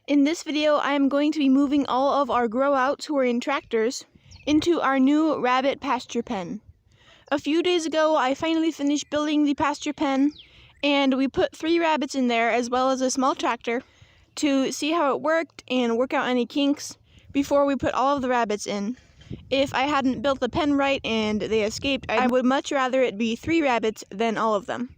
In this video, I am going to be moving all of our grow-outs who are in tractors into our new rabbit pasture pen. A few days ago, I finally finished building the pasture pen, and we put 3 rabbits in there as well as a small tractor to see how it worked and work out any kinks before we put all of the rabbits in. If I hadn't built the pen right and they escaped, I would much rather it be 3 rabbits than all of them.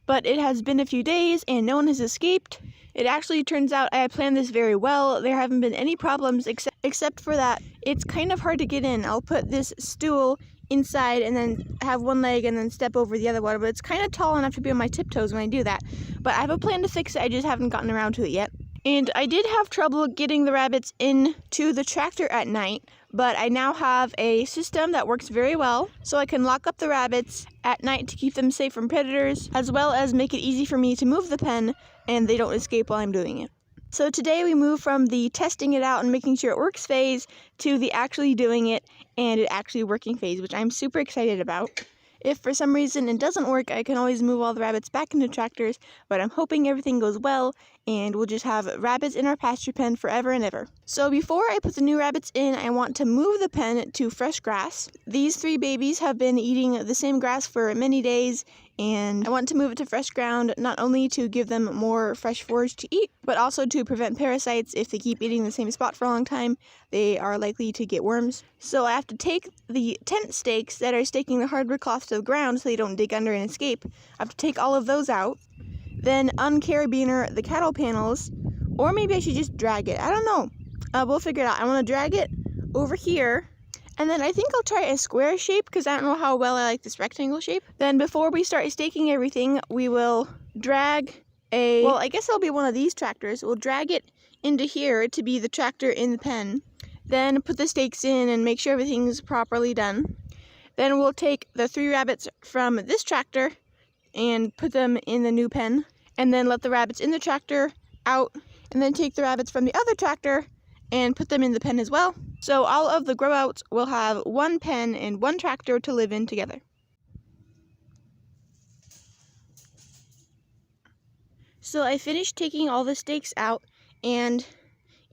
But it has been a few days and no one has escaped. It actually turns out I planned this very well. There haven't been any problems except for that it's kind of hard to get in. I'll put this stool inside and then have one leg and then step over the other one, but it's kind of tall enough to be on my tiptoes when I do that. But I have a plan to fix it, I just haven't gotten around to it yet. And I did have trouble getting the rabbits into the tractor at night, but I now have a system that works very well, so I can lock up the rabbits at night to keep them safe from predators, as well as make it easy for me to move the pen and they don't escape while I'm doing it. So today we move from the testing it out and making sure it works phase to the actually doing it and it actually working phase, which I'm super excited about. If for some reason it doesn't work, I can always move all the rabbits back into tractors, but I'm hoping everything goes well and we'll just have rabbits in our pasture pen forever and ever. So before I put the new rabbits in, I want to move the pen to fresh grass. These 3 babies have been eating the same grass for many days, and I want to move it to fresh ground, not only to give them more fresh forage to eat, but also to prevent parasites. If they keep eating the same spot for a long time, they are likely to get worms. So I have to take the tent stakes that are staking the hardwood cloth to the ground so they don't dig under and escape. I have to take all of those out, then uncarabiner the cattle panels, or maybe I should just drag it. I don't know. We'll figure it out. I want to drag it over here. And then I think I'll try a square shape because I don't know how well I like this rectangle shape. Then before we start staking everything, we will drag I guess it'll be one of these tractors. We'll drag it into here to be the tractor in the pen. Then put the stakes in and make sure everything's properly done. Then we'll take the 3 rabbits from this tractor and put them in the new pen. And then let the rabbits in the tractor out. And then take the rabbits from the other tractor and put them in the pen as well. So all of the grow-outs will have 1 pen and 1 tractor to live in together. So I finished taking all the stakes out, and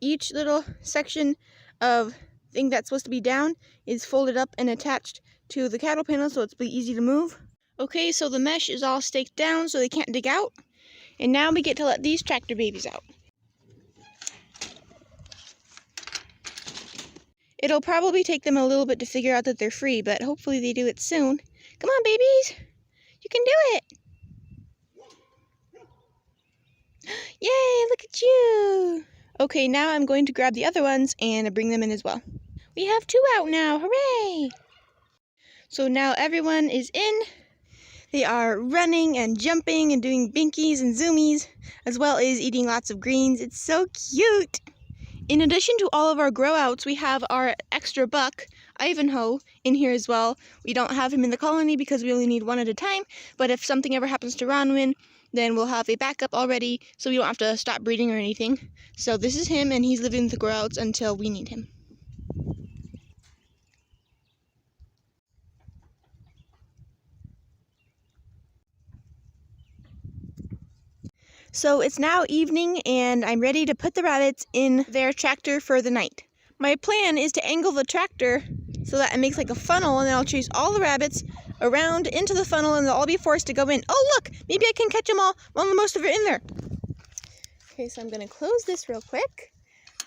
each little section of thing that's supposed to be down is folded up and attached to the cattle panel so it's easy to move. Okay, so the mesh is all staked down so they can't dig out. And now we get to let these tractor babies out. It'll probably take them a little bit to figure out that they're free, but hopefully they do it soon. Come on, babies! You can do it! Yay, look at you! Okay, now I'm going to grab the other ones and bring them in as well. We have 2 out now, hooray! So now everyone is in. They are running and jumping and doing binkies and zoomies, as well as eating lots of greens. It's so cute! In addition to all of our grow-outs, we have our extra buck, Ivanhoe, in here as well. We don't have him in the colony because we only need 1 at a time, but if something ever happens to Ronwin, then we'll have a backup already, so we don't have to stop breeding or anything. So this is him, and he's living with the grow-outs until we need him. So it's now evening, and I'm ready to put the rabbits in their tractor for the night. My plan is to angle the tractor so that it makes like a funnel, and then I'll chase all the rabbits around into the funnel, and they'll all be forced to go in. Oh, look! Maybe I can catch them all while most of it in there. Okay, so I'm going to close this real quick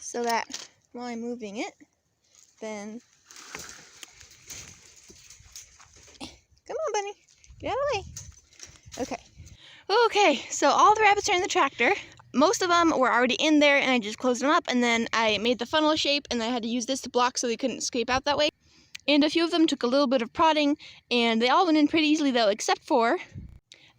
so that while I'm moving it, then... Come on, bunny. Get out of the way. Okay. Okay, so all the rabbits are in the tractor. Most of them were already in there, and I just closed them up, and then I made the funnel shape, and I had to use this to block so they couldn't escape out that way. And a few of them took a little bit of prodding, and they all went in pretty easily though, except for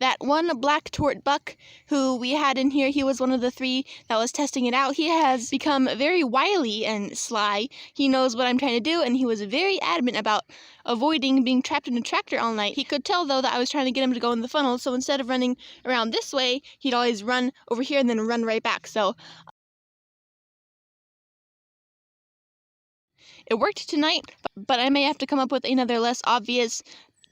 that one black tort buck who we had in here. He was one of the 3 that was testing it out. He has become very wily and sly. He knows what I'm trying to do, and he was very adamant about avoiding being trapped in a tractor all night. He could tell, though, that I was trying to get him to go in the funnel, so instead of running around this way, he'd always run over here and then run right back. So it worked tonight, but I may have to come up with another less obvious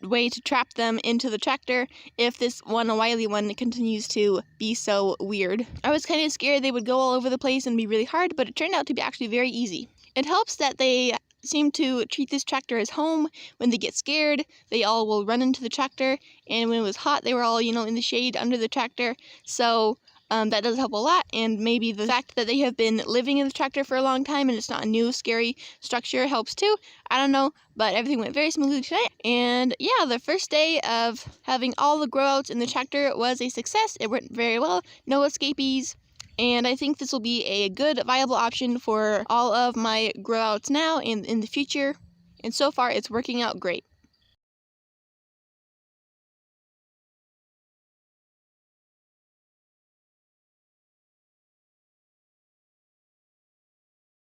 way to trap them into the tractor if this one wily one continues to be so weird. I was kind of scared they would go all over the place and be really hard, but it turned out to be actually very easy. It helps that they seem to treat this tractor as home. When they get scared, they all will run into the tractor, and when it was hot, they were all, in the shade under the tractor. So that does help a lot, and maybe the fact that they have been living in the tractor for a long time and it's not a new scary structure helps too. I don't know, but everything went very smoothly tonight. And yeah, the first day of having all the grow outs in the tractor was a success. It went very well, no escapees. And I think this will be a good, viable option for all of my grow outs now and in the future. And so far, it's working out great.